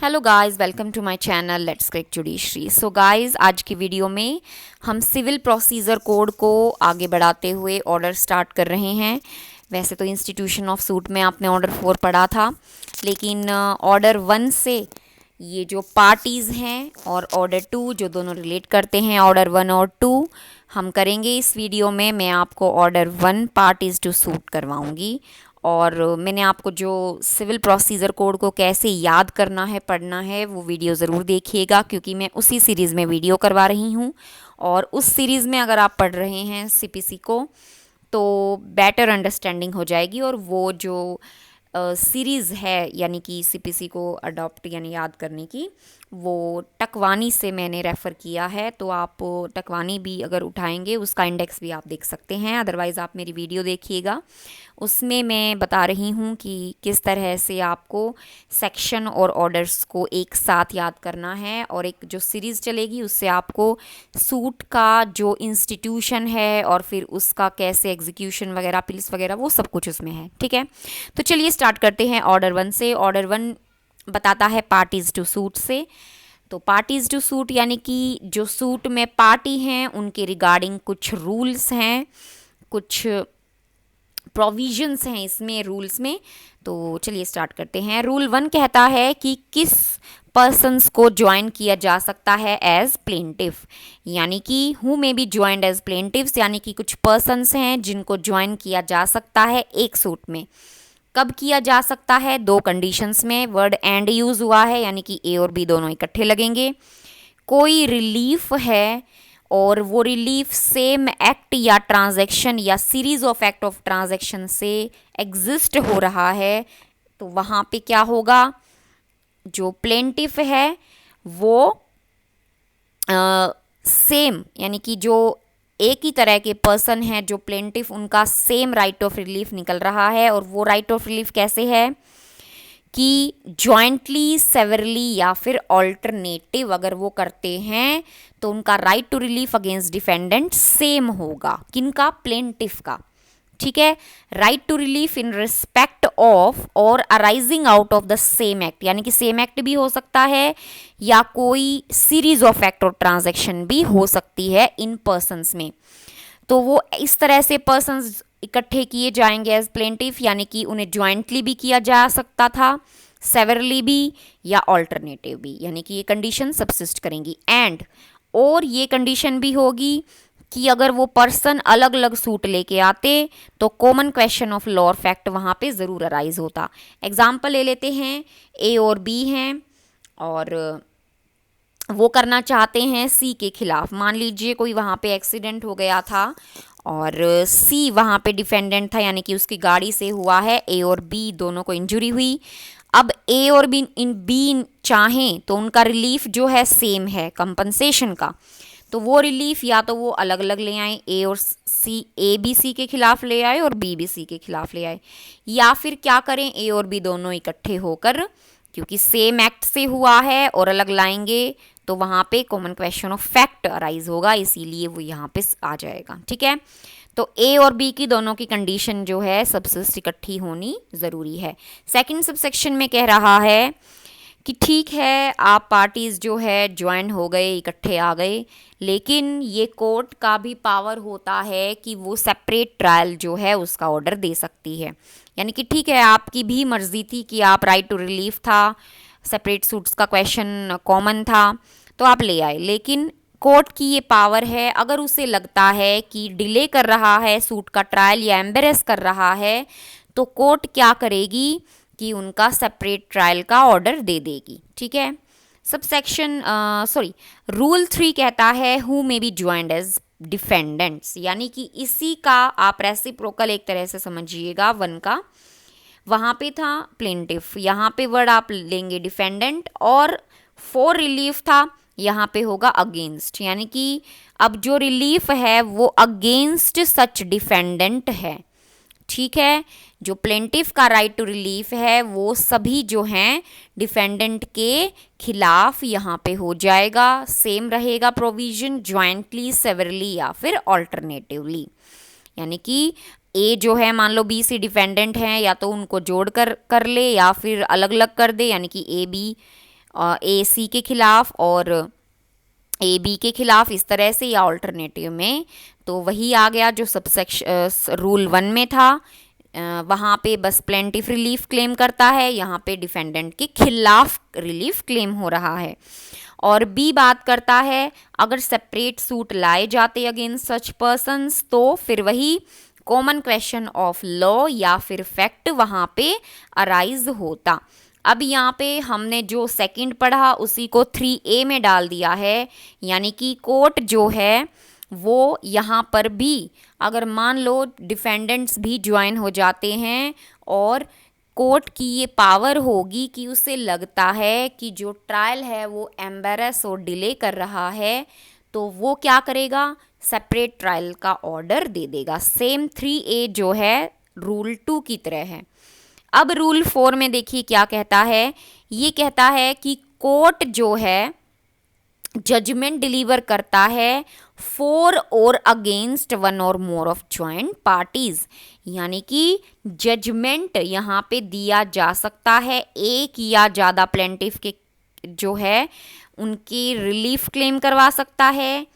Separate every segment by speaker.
Speaker 1: Hello guys, welcome to my channel let's crack judiciary. So guys, आज की video में हम सिविल प्रोसीजर कोड को आगे बढ़ाते हुए ऑर्डर स्टार्ट कर रहे हैं। वैसे तो इंस्टीट्यूशन ऑफ सूट में आपने ऑर्डर 4 पढ़ा था, लेकिन ऑर्डर 1 से ये जो पार्टीज़ हैं और ऑर्डर 2 जो दोनों रिलेट करते हैं, ऑर्डर 1 और 2 हम करेंगे इस वीडियो में। मैं आपको ऑर्डर 1 पार्टीज़ टू सूट करवाऊंगी और मैंने आपको जो सिविल प्रोसीजर कोड को कैसे याद करना है, पढ़ना है, वो वीडियो ज़रूर देखिएगा, क्योंकि मैं उसी सीरीज़ में वीडियो करवा रही हूँ। और उस सीरीज़ में अगर आप पढ़ रहे हैं सीपीसी को तो बेटर अंडरस्टैंडिंग हो जाएगी। और वो जो सीरीज़ है यानी कि सीपीसी को अडॉप्ट यानी याद करने की, वो टकवानी से मैंने रेफ़र किया है। तो आप टकवानी भी अगर उठाएंगे उसका इंडेक्स भी आप देख सकते हैं, अदरवाइज़ आप मेरी वीडियो देखिएगा। उसमें मैं बता रही हूँ कि किस तरह से आपको सेक्शन और ऑर्डर्स को एक साथ याद करना है। और एक जो सीरीज़ चलेगी उससे आपको सूट का जो इंस्टीट्यूशन है और फिर उसका कैसे एग्जीक्यूशन वगैरह, पुलिस वगैरह, वो सब कुछ उसमें है। ठीक है, तो चलिए स्टार्ट करते हैं ऑर्डर 1 से। ऑर्डर 1 बताता है पार्टीज़ टू सूट से। तो पार्टीज़ टू सूट यानी कि जो सूट में पार्टी हैं उनके रिगार्डिंग कुछ रूल्स हैं, कुछ प्रोविजंस हैं इसमें, रूल्स में। तो चलिए स्टार्ट करते हैं। रूल 1 कहता है कि किस पर्सन्स को ज्वाइन किया जा सकता है एज प्लेंटिफ, यानी कि who may be joined as plaintiffs, यानी कि कुछ पर्सन्स हैं जिनको ज्वाइन किया जा सकता है एक सूट में। कब किया जा सकता है? 2 कंडीशंस में। वर्ड एंड यूज हुआ है, यानी कि ए और बी दोनों इकट्ठे लगेंगे। कोई रिलीफ है और वो रिलीफ सेम एक्ट या ट्रांजैक्शन या series of act of transaction से एग्जिस्ट हो रहा है, तो वहाँ पे क्या होगा? जो प्लेंटिफ है वो सेम यानी कि जो एक ही तरह के पर्सन है जो प्लेंटिफ, उनका सेम राइट ऑफ रिलीफ निकल रहा है। और वो राइट ऑफ रिलीफ कैसे है कि जॉइंटली, सेवरली या फिर ऑल्टरनेटिव अगर वो करते हैं तो उनका right to relief against defendant same होगा। किनका? प्लेंटिफ का। ठीक है, right to relief in respect of or arising out of the same act, यानी कि सेम एक्ट भी हो सकता है या कोई सीरीज ऑफ एक्ट और ट्रांजैक्शन भी हो सकती है इन पर्सन्स में। तो वो इस तरह से पर्सन्स इकट्ठे किए जाएंगे एज प्लेंटिफ, यानी कि उन्हें ज्वाइंटली भी किया जा सकता था, सेवरली भी या ऑल्टरनेटिव भी, यानी कि ये कंडीशन सबसिस्ट करेंगी। एंड और ये कंडीशन भी होगी कि अगर वो पर्सन अलग अलग सूट लेके आते तो कॉमन क्वेश्चन ऑफ लॉ और फैक्ट वहाँ पे ज़रूर अराइज होता। एग्जाम्पल ले लेते हैं, ए और बी हैं और वो करना चाहते हैं सी के खिलाफ। मान लीजिए कोई वहाँ पे एक्सीडेंट हो गया था और सी वहाँ पे डिफेंडेंट था, यानी कि उसकी गाड़ी से हुआ है, ए और बी दोनों को इंजरी हुई। अब ए और बी चाहें तो उनका रिलीफ जो है सेम है कंपनसेशन का, तो वो रिलीफ या तो वो अलग अलग ले आए, ए और सी, ए बी सी के खिलाफ ले आए और बी सी के खिलाफ ले आए, या फिर क्या करें, ए और बी दोनों इकट्ठे होकर, क्योंकि सेम एक्ट से हुआ है और अलग लाएंगे तो वहाँ पे common question of fact arise होगा, इसीलिए वो यहाँ पे आ जाएगा। ठीक है, तो ए और बी की दोनों की कंडीशन जो है सबसिस्ट इकट्ठी होनी ज़रूरी है। सेकंड सबसेक्शन में कह रहा है कि ठीक है, आप पार्टीज़ जो है ज्वाइन हो गए, इकट्ठे आ गए, लेकिन ये कोर्ट का भी पावर होता है कि वो सेपरेट ट्रायल जो है उसका ऑर्डर दे सकती है। यानी कि ठीक है, आपकी भी मर्जी थी कि आप राइट टू रिलीफ था, सेपरेट सूट्स का क्वेश्चन कॉमन था, तो आप ले आए, लेकिन कोर्ट की ये पावर है, अगर उसे लगता है कि डिले कर रहा है सूट का ट्रायल या एम्बेरस कर रहा है, तो कोर्ट क्या करेगी कि उनका सेपरेट ट्रायल का ऑर्डर दे देगी। ठीक है, रूल 3 कहता है who may be joined as defendants, यानी कि इसी का आप रेसिप्रोकल एक तरह से समझिएगा। 1 का वहाँ पे था प्लेंटिफ, यहाँ पे वर्ड आप लेंगे डिफेंडेंट, और फॉर रिलीफ था, यहाँ पे होगा अगेंस्ट, यानी कि अब जो रिलीफ है वो अगेंस्ट सच डिफेंडेंट है। ठीक है, जो प्लेंटिफ का राइट टू रिलीफ है वो सभी जो हैं डिफेंडेंट के खिलाफ यहाँ पे हो जाएगा, सेम रहेगा प्रोविजन, ज्वाइंटली, सेवरली या फिर ऑल्टरनेटिवली। यानी कि ए जो है, मान लो बी सी डिफेंडेंट हैं, या तो उनको जोड़ कर ले या फिर अलग अलग कर दे, यानी कि ए बी ए सी के खिलाफ और ए बी के खिलाफ, इस तरह से, या ऑल्टरनेटिव में। तो वही आ गया जो सबसेक्शन रूल 1 में था। वहाँ पे बस प्लेंटिफ रिलीफ क्लेम करता है, यहाँ पे डिफेंडेंट के खिलाफ रिलीफ क्लेम हो रहा है। और बी बात करता है अगर सेपरेट सूट लाए जाते अगेंस्ट सच पर्सन्स तो फिर वही कॉमन क्वेश्चन ऑफ लॉ या फिर फैक्ट वहाँ पे अराइज होता। अब यहाँ पे हमने जो सेकंड पढ़ा उसी को 3A में डाल दिया है, यानी कि कोर्ट जो है वो यहाँ पर भी अगर मान लो डिफेंडेंट्स भी ज्वाइन हो जाते हैं और कोर्ट की ये पावर होगी कि उसे लगता है कि जो ट्रायल है वो एम्बेरस और डिले कर रहा है, तो वो क्या करेगा, सेपरेट ट्रायल का ऑर्डर दे देगा। सेम 3A जो है रूल 2 की तरह है। अब रूल 4 में देखिए क्या कहता है। ये कहता है कि कोर्ट जो है जजमेंट डिलीवर करता है फॉर और अगेंस्ट वन और मोर ऑफ ज्वाइंट पार्टीज, यानी कि जजमेंट यहाँ पे दिया जा सकता है एक या ज़्यादा प्लेंटिफ के जो है उनकी रिलीफ क्लेम करवा सकता है,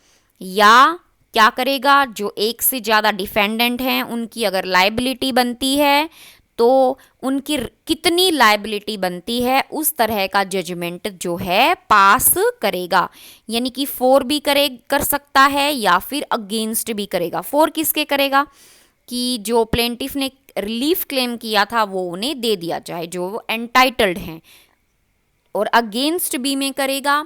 Speaker 1: या क्या करेगा जो एक से ज़्यादा डिफेंडेंट हैं उनकी अगर लाइबिलिटी बनती है तो उनकी कितनी लाइबिलिटी बनती है उस तरह का जजमेंट जो है पास करेगा। यानी कि 4 भी कर सकता है या फिर अगेंस्ट भी करेगा। 4 किसके करेगा कि जो प्लेंटिफ ने रिलीफ क्लेम किया था वो उन्हें दे दिया जाए जो वो एंटाइटल्ड हैं, और अगेंस्ट बी में करेगा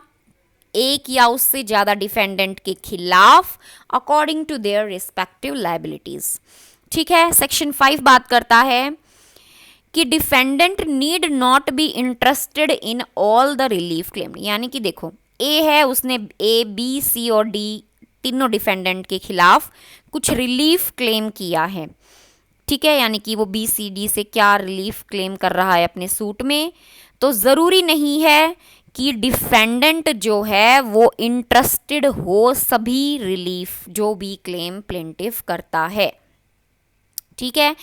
Speaker 1: एक या उससे ज़्यादा डिफेंडेंट के खिलाफ according to their respective liabilities. ठीक है। सेक्शन 5 बात करता है कि defendant need not be interested in all the relief claim, यानी कि देखो ए है, उसने ए बी सी और डी तीनों डिफेंडेंट के खिलाफ कुछ रिलीफ क्लेम किया है। ठीक है, यानी कि वो बी सी डी से क्या रिलीफ क्लेम कर रहा है अपने सूट में, तो ज़रूरी नहीं है कि डिफेंडेंट जो है वो इंटरेस्टेड हो सभी रिलीफ जो भी क्लेम प्लेंटिफ करता है। ठीक है,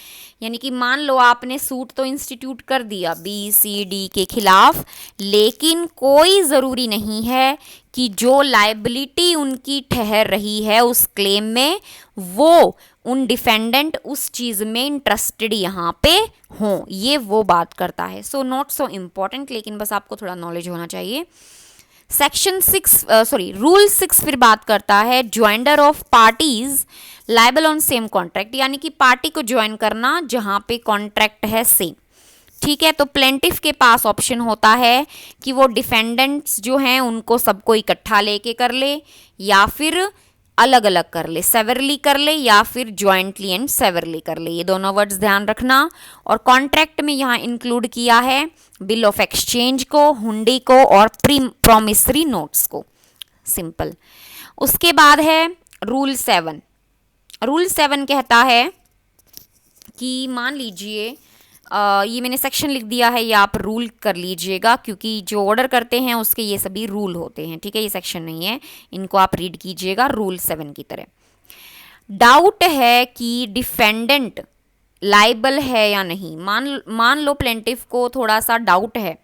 Speaker 1: यानी कि मान लो आपने सूट तो इंस्टीट्यूट कर दिया बी सी डी के खिलाफ, लेकिन कोई ज़रूरी नहीं है कि जो लाइबिलिटी उनकी ठहर रही है उस क्लेम में वो उन डिफेंडेंट उस चीज़ में इंटरेस्टेड यहाँ पे हों, ये वो बात करता है। सो नॉट सो इम्पॉर्टेंट, लेकिन बस आपको थोड़ा नॉलेज होना चाहिए। सेक्शन 6 रूल 6 फिर बात करता है joinder of parties liable on same contract, यानी कि पार्टी को ज्वाइन करना जहां पे कॉन्ट्रैक्ट है सेम। ठीक है, तो प्लेंटिफ के पास ऑप्शन होता है कि वो डिफेंडेंट्स जो हैं उनको सबको इकट्ठा लेके कर ले या फिर अलग अलग कर ले, सेवरली कर ले या फिर ज्वाइंटली एंड सेवरली कर ले। ये दोनों वर्ड्स ध्यान रखना। और कॉन्ट्रैक्ट में यहाँ इंक्लूड किया है बिल ऑफ एक्सचेंज को, हुंडी को और प्रॉमिसरी नोट्स को। सिंपल। उसके बाद है रूल 7। रूल 7 कहता है कि मान लीजिए ये मैंने सेक्शन लिख दिया है, ये आप रूल कर लीजिएगा क्योंकि जो ऑर्डर करते हैं उसके ये सभी रूल होते हैं। ठीक है, ये सेक्शन नहीं है, इनको आप रीड कीजिएगा रूल 7 की तरह। डाउट है कि डिफेंडेंट लाइबल है या नहीं। मान लो प्लेंटिफ को थोड़ा सा डाउट है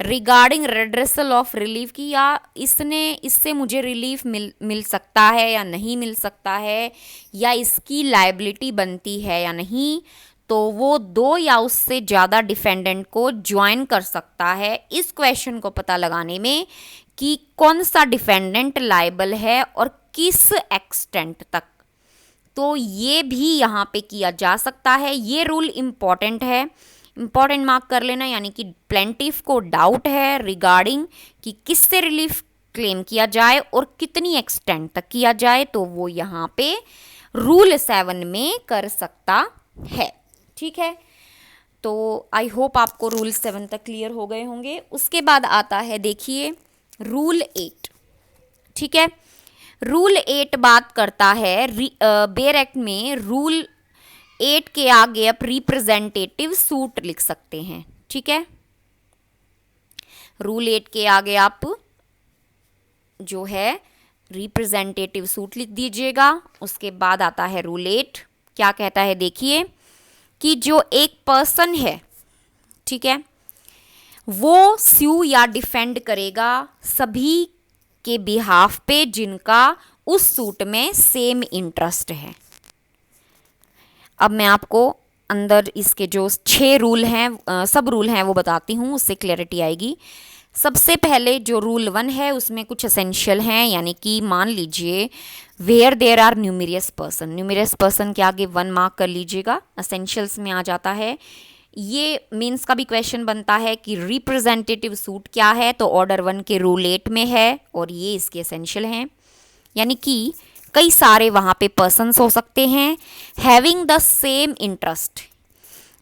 Speaker 1: रिगार्डिंग रेड्रेसल ऑफ रिलीफ की, या इससे मुझे रिलीफ मिल सकता है या नहीं मिल सकता है, या इसकी लाइबिलिटी बनती है या नहीं, तो वो 2 या उससे ज़्यादा डिफेंडेंट को ज्वाइन कर सकता है इस क्वेश्चन को पता लगाने में कि कौन सा डिफेंडेंट लाइबल है और किस एक्सटेंट तक। तो ये भी यहाँ पे किया जा सकता है। ये रूल इम्पॉर्टेंट है, इम्पॉर्टेंट मार्क कर लेना, यानी कि प्लेंटिफ को डाउट है रिगार्डिंग कि किससे रिलीफ क्लेम किया जाए और कितनी एक्सटेंट तक किया जाए, तो वो यहाँ पे रूल 7 में कर सकता है। ठीक है, तो आई होप आपको रूल 7 तक क्लियर हो गए होंगे। उसके बाद आता है देखिए रूल 8। ठीक है, रूल 8 बात करता है बेयर एक्ट में रूल 8 के आगे आप रिप्रेजेंटेटिव सूट लिख सकते हैं। ठीक है, रूल 8 के आगे आप जो है रिप्रेजेंटेटिव सूट लिख दीजिएगा। उसके बाद आता है रूल 8, क्या कहता है देखिए कि जो एक पर्सन है, ठीक है, वो स्यू या डिफेंड करेगा सभी के बिहाफ पे जिनका उस सूट में सेम इंटरेस्ट है। अब मैं आपको अंदर इसके जो 6 रूल हैं, सब रूल हैं वो बताती हूँ, उससे क्लैरिटी आएगी। सबसे पहले जो रूल 1 है उसमें कुछ एसेंशियल हैं, यानी कि मान लीजिए where there are numerous person, numerous person के आगे 1 मार्क कर लीजिएगा, एसेंशियल्स में आ जाता है। ये मीन्स का भी क्वेश्चन बनता है कि रिप्रेजेंटेटिव सूट क्या है, तो ऑर्डर 1 के रूल 8 में है और ये इसके एसेंशियल हैं, यानी कि कई सारे वहाँ पे पर्सन्स हो सकते हैं हैविंग द सेम इंटरेस्ट।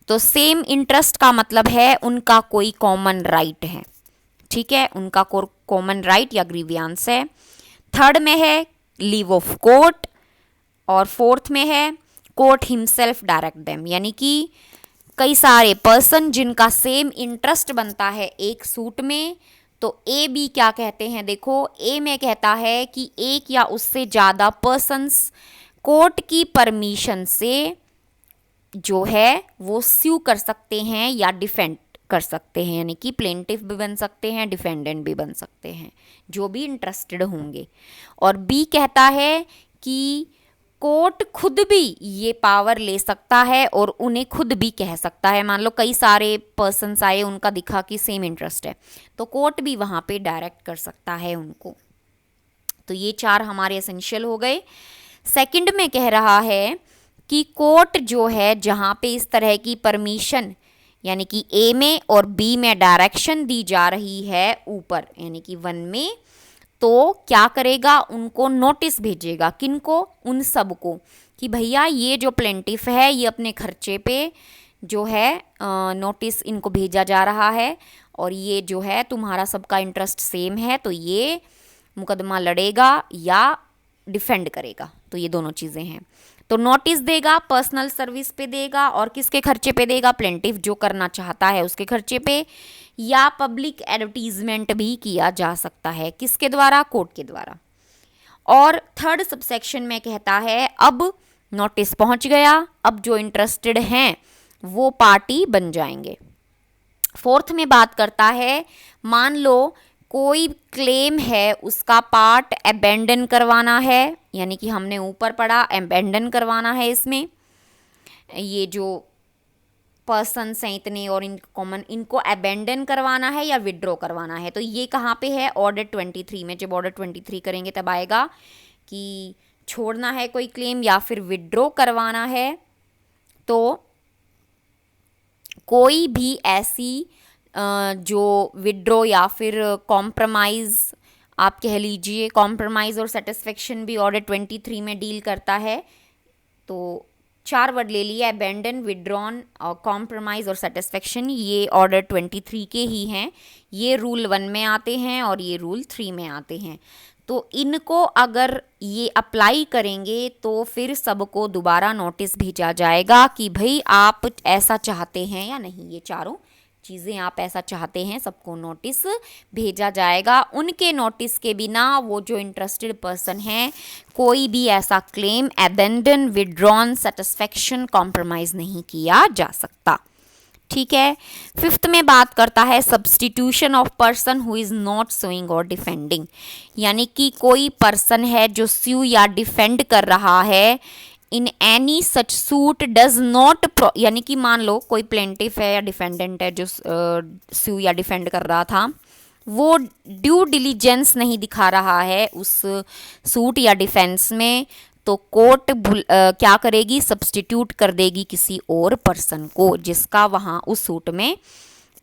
Speaker 1: तो सेम इंटरेस्ट का मतलब है उनका कोई कॉमन राइट है, ठीक है, उनका कॉमन राइट या ग्रीवियंस है। थर्ड में है लीव ऑफ कोर्ट और फोर्थ में है कोर्ट हिमसेल्फ डायरेक्ट देम, यानी कि कई सारे पर्सन जिनका सेम इंटरेस्ट बनता है एक सूट में। तो ए बी क्या कहते हैं, देखो ए में कहता है कि एक या उससे ज़्यादा पर्सन्स कोर्ट की परमिशन से जो है वो स्यू कर सकते हैं या डिफेंड कर सकते हैं, यानी कि प्लेंटिफ भी बन सकते हैं, डिफेंडेंट भी बन सकते हैं, जो भी इंटरेस्टेड होंगे। और बी कहता है कि कोर्ट खुद भी ये पावर ले सकता है और उन्हें खुद भी कह सकता है, मान लो कई सारे पर्सन्स आए, उनका दिखा कि सेम इंटरेस्ट है, तो कोर्ट भी वहाँ पे डायरेक्ट कर सकता है उनको। तो ये 4 हमारे एसेंशियल हो गए। सेकंड में कह रहा है कि कोर्ट जो है जहाँ पे इस तरह की परमिशन, यानी कि ए में और बी में डायरेक्शन दी जा रही है ऊपर, यानी कि 1 में, तो क्या करेगा, उनको नोटिस भेजेगा, किनको, उन सब को, कि भैया ये जो प्लेंटिफ है ये अपने खर्चे पे जो है नोटिस इनको भेजा जा रहा है और ये जो है तुम्हारा सबका इंटरेस्ट सेम है, तो ये मुकदमा लड़ेगा या डिफेंड करेगा। तो ये दोनों चीज़ें हैं। तो नोटिस देगा, पर्सनल सर्विस पे देगा और किसके खर्चे पे देगा, प्लेंटिफ जो करना चाहता है उसके खर्चे पे, या पब्लिक एडवर्टीजमेंट भी किया जा सकता है, किसके द्वारा, कोर्ट के द्वारा। और थर्ड सबसेक्शन में कहता है अब नोटिस पहुंच गया, अब जो इंटरेस्टेड हैं वो पार्टी बन जाएंगे। फोर्थ में बात करता है, मान लो कोई क्लेम है उसका पार्ट अबेंडन करवाना है, यानी कि हमने ऊपर पढ़ा अबेंडन करवाना है, इसमें ये जो पर्सन्स हैं इतने और इन कॉमन, इनको अबेंडन करवाना है या विड्रॉ करवाना है। तो ये कहाँ पे है, ऑर्डर 23 में। जब ऑर्डर 23 करेंगे तब आएगा कि छोड़ना है कोई क्लेम या फिर विड्रॉ करवाना है। तो कोई भी ऐसी जो विड्रॉ या फिर कॉम्प्रोमाइज़, आप कह लीजिए कॉम्प्रोमाइज़ और सेटिस्फेक्शन भी ऑर्डर 23 में डील करता है। तो 4 वर्ड ले लिया, अबेंडन, विड्रॉन और कॉम्प्रोमाइज़ और सेटिस्फेक्शन, ये ऑर्डर 23 के ही हैं। ये रूल 1 में आते हैं और ये रूल 3 में आते हैं। तो इनको अगर ये अप्लाई करेंगे तो फिर सबको दोबारा नोटिस भेजा जाएगा कि भाई आप ऐसा चाहते हैं या नहीं, ये चारों चीज़ें आप ऐसा चाहते हैं, सबको नोटिस भेजा जाएगा। उनके नोटिस के बिना वो जो इंटरेस्टेड पर्सन हैं कोई भी ऐसा claim abandon, withdrawn, satisfaction, compromise नहीं किया जा सकता, ठीक है। फिफ्थ में बात करता है substitution of person who is not sewing और डिफेंडिंग, यानी कि कोई पर्सन है जो स्यू या डिफेंड कर रहा है in any such suit does not, यानी कि मान लो कोई प्लेंटिफ है या डिफेंडेंट है जो स्यू या डिफेंड कर रहा था, वो ड्यू डिलीजेंस नहीं दिखा रहा है उस सूट या डिफेंस में, तो कोर्ट क्या करेगी, सब्सटीट्यूट कर देगी किसी और पर्सन को जिसका वहाँ उस सूट में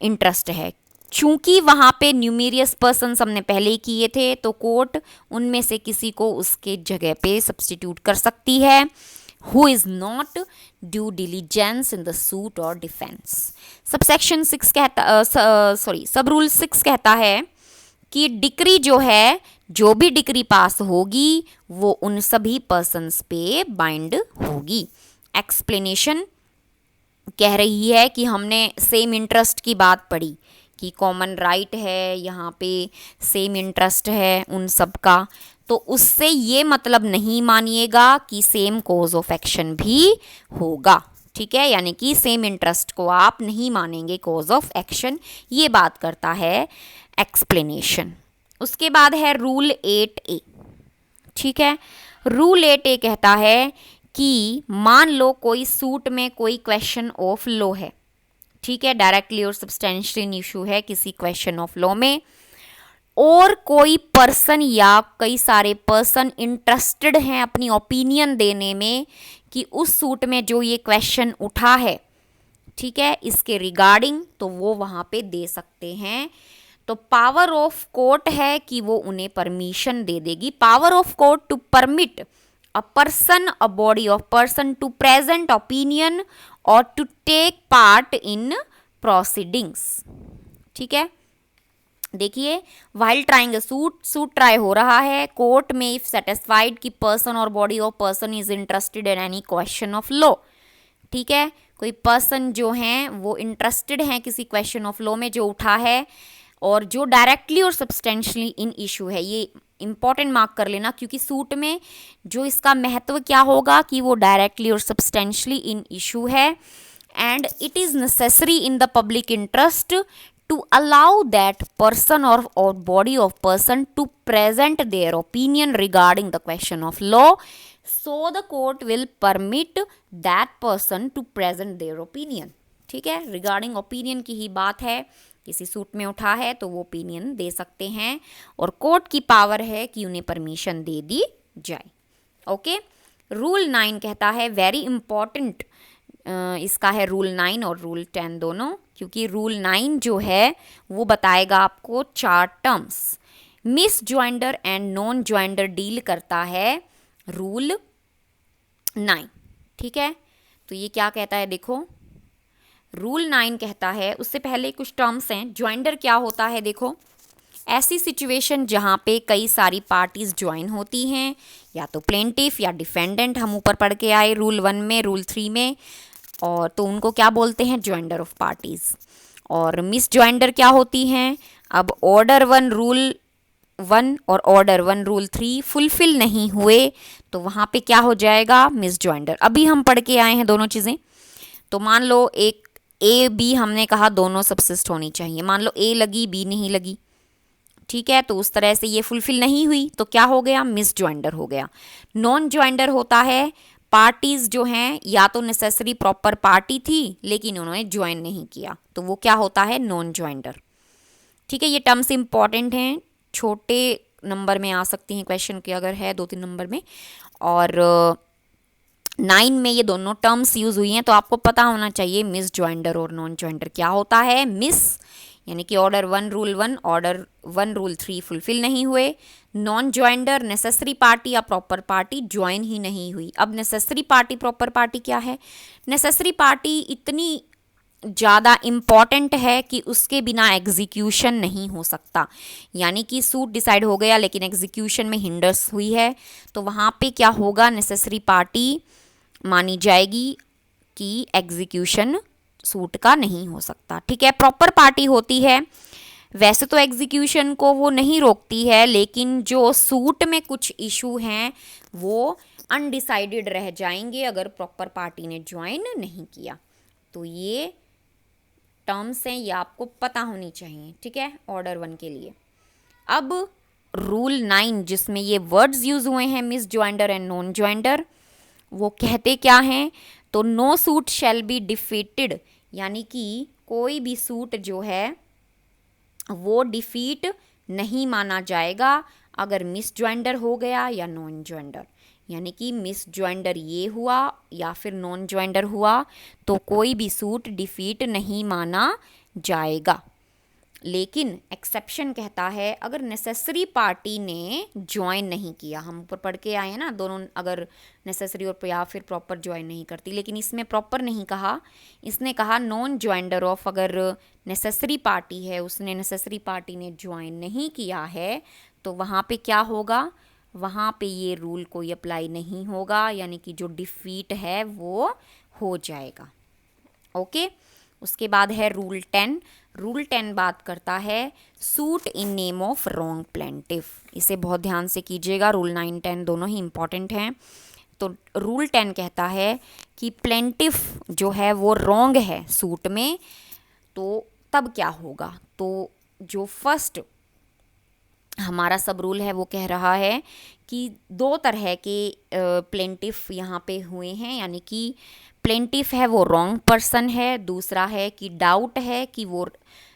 Speaker 1: इंटरेस्ट है। चूंकि वहाँ पे न्यूमेरियस पर्सन हमने पहले ही किए थे, तो कोर्ट उनमें से किसी को उसके जगह पे सब्सटीट्यूट कर सकती है। Who is not due diligence in the suit or defense। Subsection 6 कहता सब रूल 6 कहता है कि डिक्री जो है, जो भी डिक्री पास होगी वो उन सभी पर्सन्स पे बाइंड होगी। एक्सप्लेनेशन कह रही है कि हमने सेम इंटरेस्ट की बात पढ़ी कि कॉमन राइट है, यहाँ पे सेम इंटरेस्ट है उन सब का, तो उससे ये मतलब नहीं मानिएगा कि सेम कोज ऑफ एक्शन भी होगा, ठीक है, यानी कि सेम इंटरेस्ट को आप नहीं मानेंगे कॉज ऑफ एक्शन। ये बात करता है एक्सप्लेनेशन। उसके बाद है रूल 8A। ठीक है, रूल 8A कहता है कि मान लो कोई सूट में कोई क्वेश्चन ऑफ लॉ है, ठीक है, डायरेक्टली और सब्सटेंशियल इशू है किसी क्वेश्चन ऑफ लॉ में, और कोई पर्सन या कई सारे पर्सन इंटरेस्टेड हैं अपनी ओपिनियन देने में कि उस सूट में जो ये क्वेश्चन उठा है, ठीक है, इसके रिगार्डिंग, तो वो वहाँ पे दे सकते हैं। तो पावर ऑफ कोर्ट है कि वो उन्हें परमिशन दे देगी। Power of court to permit a person, a body of person to present opinion or to take part in proceedings. ठीक है, देखिए, वाइल ट्राइंग सूट ट्राई हो रहा है कोर्ट में, इफ सेटिस्फाइड कि पर्सन और body of person is interested in any question of law. ठीक है, कोई पर्सन जो हैं वो इंटरेस्टेड हैं किसी क्वेश्चन ऑफ लॉ में जो उठा है, और जो डायरेक्टली और सब्सटेंशियली इन इशू है। ये इंपॉर्टेंट मार्क कर लेना, क्योंकि सूट में जो इसका महत्व क्या होगा कि वो डायरेक्टली और सब्सटेंशियली इन इशू है, and it is necessary in the public interest to allow that person or body of person to present their opinion regarding the question of law, so the court will permit that person to present their opinion। ठीक है, regarding opinion की ही बात है, किसी suit में उठा है तो वो ओपिनियन दे सकते हैं, और कोर्ट की पावर है कि उन्हें परमिशन दे दी जाए। ओके, रूल 9 कहता है, वेरी इंपॉर्टेंट, इसका है रूल 9 और रूल 10 दोनों, क्योंकि रूल 9 जो है वो बताएगा आपको 4 terms. Misjoinder and non joinder deal करता है रूल 9। ठीक है, तो ये क्या कहता है, देखो, रूल 9 कहता है, उससे पहले कुछ टर्म्स हैं। ज्वाइंडर क्या होता है, देखो, ऐसी सिचुएशन जहाँ पे कई सारी पार्टीज ज्वाइन होती हैं, या तो प्लेंटिफ या डिफेंडेंट, हम ऊपर पढ़ के आए रूल 1 में, रूल 3 में, और तो उनको क्या बोलते हैं, ज्वाइंडर ऑफ पार्टीज। और मिस ज्वाइंडर क्या होती हैं, अब ऑर्डर 1 रूल 1 और ऑर्डर 1 रूल 3 फुलफिल नहीं हुए तो वहाँ पे क्या हो जाएगा, मिस ज्वाइंडर। अभी हम पढ़ के आए हैं दोनों चीज़ें। तो मान लो एक ए बी हमने कहा दोनों सबसिस्ट होनी चाहिए, मान लो ए लगी बी नहीं लगी, ठीक है, तो उस तरह से ये फुलफिल नहीं हुई तो क्या हो गया, मिस ज्वाइंडर हो गया। नॉन ज्वाइंडर होता है, पार्टीज जो हैं या तो नेसेसरी प्रॉपर पार्टी थी लेकिन उन्होंने ज्वाइन नहीं किया, तो वो क्या होता है, नॉन ज्वाइंडर। ठीक है, ये टर्म्स इंपॉर्टेंट हैं, छोटे नंबर में आ सकती हैं क्वेश्चन के, अगर है 2-3 नंबर में, और 9 में ये दोनों टर्म्स यूज हुई हैं, तो आपको पता होना चाहिए मिस ज्वाइंडर और नॉन ज्वाइंडर क्या होता है। मिस यानी कि order 1 rule 1, order 1 rule 3 fulfil नहीं हुए। नॉन ज्वाइंडर, नेसेसरी पार्टी या प्रॉपर पार्टी ज्वाइन ही नहीं हुई। अब नेसेसरी पार्टी प्रॉपर पार्टी क्या है, नेसेसरी पार्टी इतनी ज़्यादा इम्पॉर्टेंट है कि उसके बिना एग्जीक्यूशन नहीं हो सकता, यानी कि सूट डिसाइड हो गया लेकिन एग्जीक्यूशन में हिंडर्स हुई है, तो वहाँ पे क्या होगा, नेसेसरी पार्टी मानी जाएगी कि एग्जीक्यूशन सूट का नहीं हो सकता। ठीक है, प्रॉपर पार्टी होती है, वैसे तो एग्जीक्यूशन को वो नहीं रोकती है, लेकिन जो सूट में कुछ इशू हैं वो अनडिसाइडेड रह जाएंगे अगर प्रॉपर पार्टी ने ज्वाइन नहीं किया। तो ये टर्म्स हैं, ये आपको पता होनी चाहिए। ठीक है, ऑर्डर 1 के लिए। अब रूल 9 जिसमें ये वर्ड्स यूज हुए हैं, misjoinder and non joinder, वो कहते क्या हैं, तो no suit shall be defeated, यानी कि कोई भी सूट जो है वो डिफीट नहीं माना जाएगा अगर मिस ज्वाइंडर हो गया या नॉन ज्वाइंडर, यानी कि मिस ज्वाइंडर ये हुआ या फिर नॉन ज्वाइंडर हुआ तो कोई भी सूट डिफीट नहीं माना जाएगा। लेकिन एक्सेप्शन कहता है, अगर नेसेसरी पार्टी ने ज्वाइन नहीं किया, हम ऊपर पढ़ के आए हैं ना, दोनों अगर नेसेसरी और या फिर प्रॉपर ज्वाइन नहीं करती, लेकिन इसमें प्रॉपर नहीं कहा, इसने कहा नॉन ज्वाइंडर ऑफ, अगर नेसेसरी पार्टी है, उसने नेसेसरी पार्टी ने ज्वाइन नहीं किया है तो वहाँ पे क्या होगा, वहाँ पे ये रूल कोई अप्लाई नहीं होगा, यानी कि जो डिफीट है वो हो जाएगा। ओके, उसके बाद है रूल 10। रूल 10 बात करता है suit in name of wrong plaintiff. इसे बहुत ध्यान से कीजिएगा, रूल 9 10 दोनों ही इंपॉर्टेंट हैं। तो रूल 10 कहता है कि प्लेंटिफ जो है वो रॉन्ग है सूट में, तो तब क्या होगा। तो जो फर्स्ट हमारा सब रूल है वो कह रहा है कि दो तरह के प्लेंटिफ यहाँ पे हुए हैं, यानी कि प्लेंटिफ है वो रॉन्ग पर्सन है, दूसरा है कि डाउट है कि वो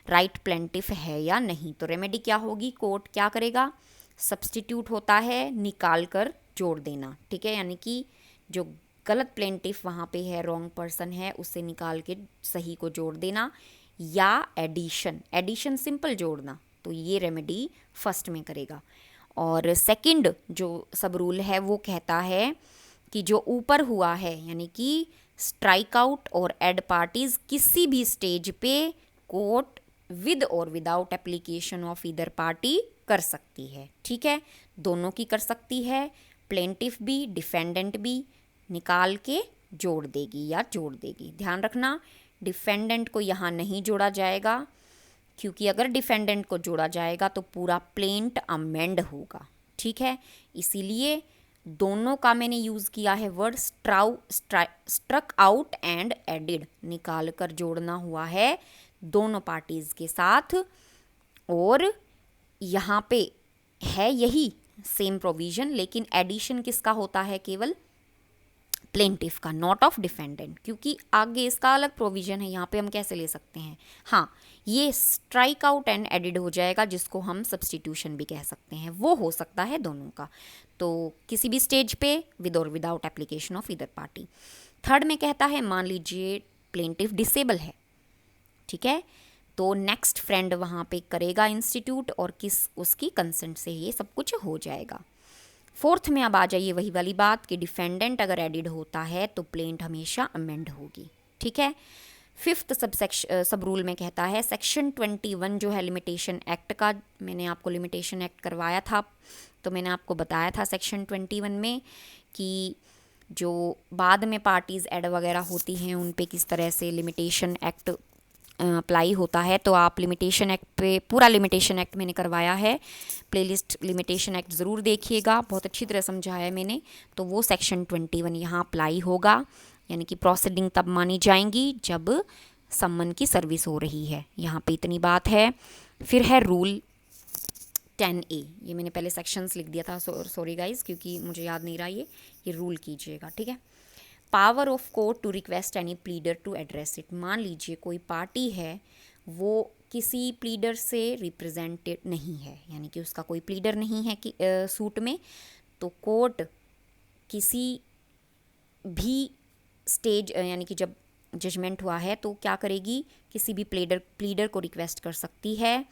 Speaker 1: राइट प्लेंटिफ है या नहीं। तो रेमेडी क्या होगी, कोर्ट क्या करेगा, सब्स्टिट्यूट होता है निकाल कर जोड़ देना, ठीक है, यानी कि जो गलत प्लेंटिफ वहाँ पे है, रॉन्ग पर्सन है, उसे निकाल के सही को जोड़ देना, या एडिशन, एडिशन सिंपल जोड़ना, तो ये रेमेडी फर्स्ट में करेगा। और सेकंड जो सब रूल है वो कहता है कि जो ऊपर हुआ है, यानी कि स्ट्राइक आउट और एड पार्टीज किसी भी स्टेज पे कोर्ट विद और without application of either party कर सकती है, ठीक है, दोनों की कर सकती है, प्लेंटिफ भी डिफेंडेंट भी निकाल के जोड़ देगी या जोड़ देगी। ध्यान रखना डिफेंडेंट को यहाँ नहीं जोड़ा जाएगा, क्योंकि अगर डिफेंडेंट को जोड़ा जाएगा तो पूरा प्लेंट अमेंड होगा, ठीक है, इसीलिए दोनों का मैंने यूज़ किया है word struck out and added, निकाल कर जोड़ना हुआ है दोनों पार्टीज़ के साथ। और यहाँ पे है यही सेम प्रोविज़न, लेकिन एडिशन किसका होता है, केवल प्लेंटिफ का, नॉट ऑफ डिफेंडेंट, क्योंकि आगे इसका अलग प्रोविज़न है। यहाँ पे हम कैसे ले सकते हैं, हाँ, ये स्ट्राइक आउट एंड एडिड हो जाएगा, जिसको हम सब्स्टिट्यूशन भी कह सकते हैं, वो हो सकता है दोनों का, तो किसी भी स्टेज पे विद और without application of either party. Third में कहता है मान लीजिए प्लेंटिफ डिसेबल है, ठीक है, तो नेक्स्ट फ्रेंड वहाँ पे करेगा इंस्टीट्यूट और उसकी कंसेंट से ये सब कुछ हो जाएगा। फोर्थ में अब आ जाइए वही वाली बात कि डिफेंडेंट अगर एडिड होता है तो प्लेंट हमेशा अमेंड होगी, ठीक है। फिफ्थ सब रूल में कहता है सेक्शन 21 जो है लिमिटेशन एक्ट का, मैंने आपको लिमिटेशन एक्ट करवाया था, तो मैंने आपको बताया था सेक्शन 21 में कि जो बाद में पार्टीज़ ऐड वगैरह होती हैं उन पे किस तरह से लिमिटेशन एक्ट अप्लाई होता है। तो आप लिमिटेशन एक्ट पे, पूरा लिमिटेशन एक्ट मैंने करवाया है, प्लेलिस्ट लिमिटेशन एक्ट ज़रूर देखिएगा, बहुत अच्छी तरह समझाया है मैंने। तो वो सेक्शन 21 यहाँ अप्लाई होगा, यानी कि प्रोसीडिंग तब मानी जाएंगी जब सम्मन की सर्विस हो रही है, यहाँ पे इतनी बात है। फिर है रूल 10A, ये मैंने पहले सेक्शंस लिख दिया था, सॉरी गाइज, क्योंकि मुझे याद नहीं रहा, ये रूल कीजिएगा, ठीक है। Power of court to request any pleader to address it, मान लीजिए कोई पार्टी है वो किसी प्लीडर से रिप्रेजेंटेड नहीं है, यानी कि उसका कोई प्लीडर नहीं है कि सूट में, तो कोर्ट किसी भी स्टेज, यानी कि जब जजमेंट हुआ है तो क्या करेगी, किसी भी प्लीडर को रिक्वेस्ट कर सकती है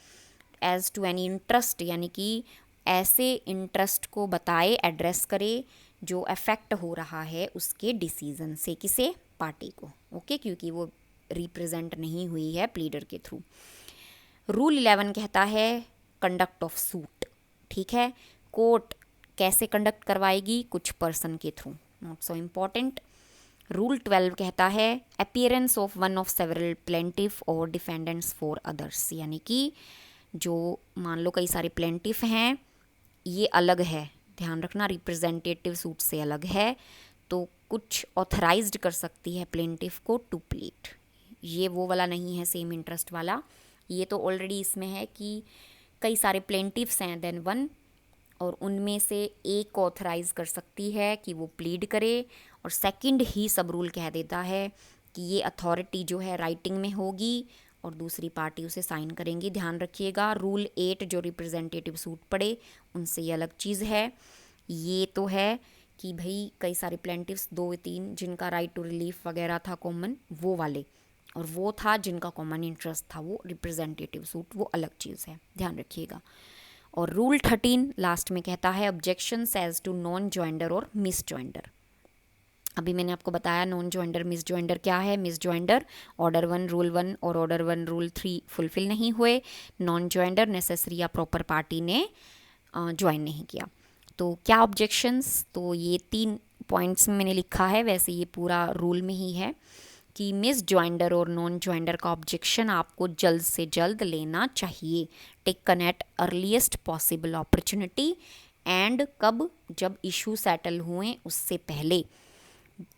Speaker 1: एज टू एनी इंटरेस्ट, यानी कि ऐसे इंटरेस्ट को बताए, एड्रेस करे जो अफेक्ट हो रहा है उसके डिसीजन से, किसे, पार्टी को, ओके, क्योंकि वो रिप्रेजेंट नहीं हुई है प्लीडर के थ्रू। रूल 11 कहता है कंडक्ट ऑफ सूट, ठीक है, कोर्ट कैसे कंडक्ट करवाएगी, कुछ पर्सन के through, not so important. Rule 12 कहता है appearance of one of several plaintiff और डिफेंडेंट्स फॉर अदर्स, यानी कि जो मान लो कई सारे प्लेंटिफ हैं, ये अलग है, ध्यान रखना, रिप्रेजेंटेटिव सूट से अलग है, तो कुछ ऑथराइज्ड कर सकती है प्लेंटिफ को टू प्लीड, ये वो वाला नहीं है सेम इंटरेस्ट वाला, ये तो ऑलरेडी इसमें है कि कई सारे प्लेंटिफ्स हैं देन वन, और उनमें से एक को ऑथराइज कर सकती है कि वो प्लीड करे, और सेकंड ही सब रूल कह देता है कि ये अथॉरिटी जो है राइटिंग में होगी और दूसरी पार्टी उसे साइन करेंगी। ध्यान रखिएगा, रूल 8 जो रिप्रेजेंटेटिव सूट पड़े उनसे ये अलग चीज़ है, ये तो है कि भाई कई सारे प्लेंटिफ्स 2-3 जिनका राइट टू रिलीफ वगैरह था कॉमन, वो वाले, और वो था जिनका कॉमन इंटरेस्ट था, वो रिप्रेजेंटेटिव सूट, वो अलग चीज़ है, ध्यान रखिएगा। और रूल 13 लास्ट में कहता है objections as to non joinder और मिस जॉइंडर। अभी मैंने आपको बताया नॉन जॉइंडर मिस जॉइंडर क्या है। मिस जॉइंडर ऑर्डर 1 रूल 1 और ऑर्डर 1 रूल 3 फुलफिल नहीं हुए, नॉन जॉइंडर नेसेसरी या प्रॉपर पार्टी ने ज्वाइन नहीं किया। तो क्या ऑब्जेक्शंस, तो ये 3 पॉइंट्स में मैंने लिखा है, वैसे ये पूरा रूल में ही है कि मिस जॉइंडर और नॉन जॉइंडर का ऑब्जेक्शन आपको जल्द से जल्द लेना चाहिए, taken at earliest possible opportunity and कब, जब इशू सेटल हुए उससे पहले।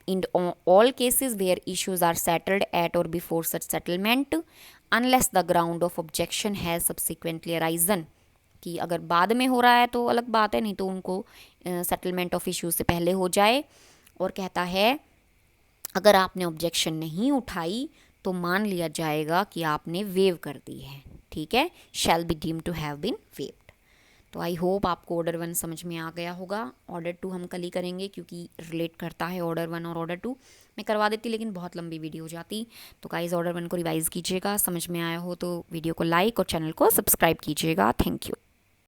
Speaker 1: In all cases where issues are settled at or before such settlement, unless the ground of objection has subsequently arisen, कि अगर बाद में हो रहा है तो अलग बात है, नहीं तो उनको सेटलमेंट ऑफ इश्यूज से पहले हो जाए। और कहता है अगर आपने ऑब्जेक्शन नहीं उठाई तो मान लिया जाएगा कि आपने वेव कर दी है, ठीक है, shall be deem to have been waived. तो आई होप आपको ऑर्डर 1 समझ में आ गया होगा। ऑर्डर 2 हम कल ही करेंगे क्योंकि रिलेट करता है ऑर्डर 1 और ऑर्डर 2। मैं करवा देती लेकिन बहुत लंबी वीडियो हो जाती। तो गाइस ऑर्डर 1 को रिवाइज़ कीजिएगा, समझ में आया हो तो वीडियो को लाइक और चैनल को सब्सक्राइब कीजिएगा। Thank you.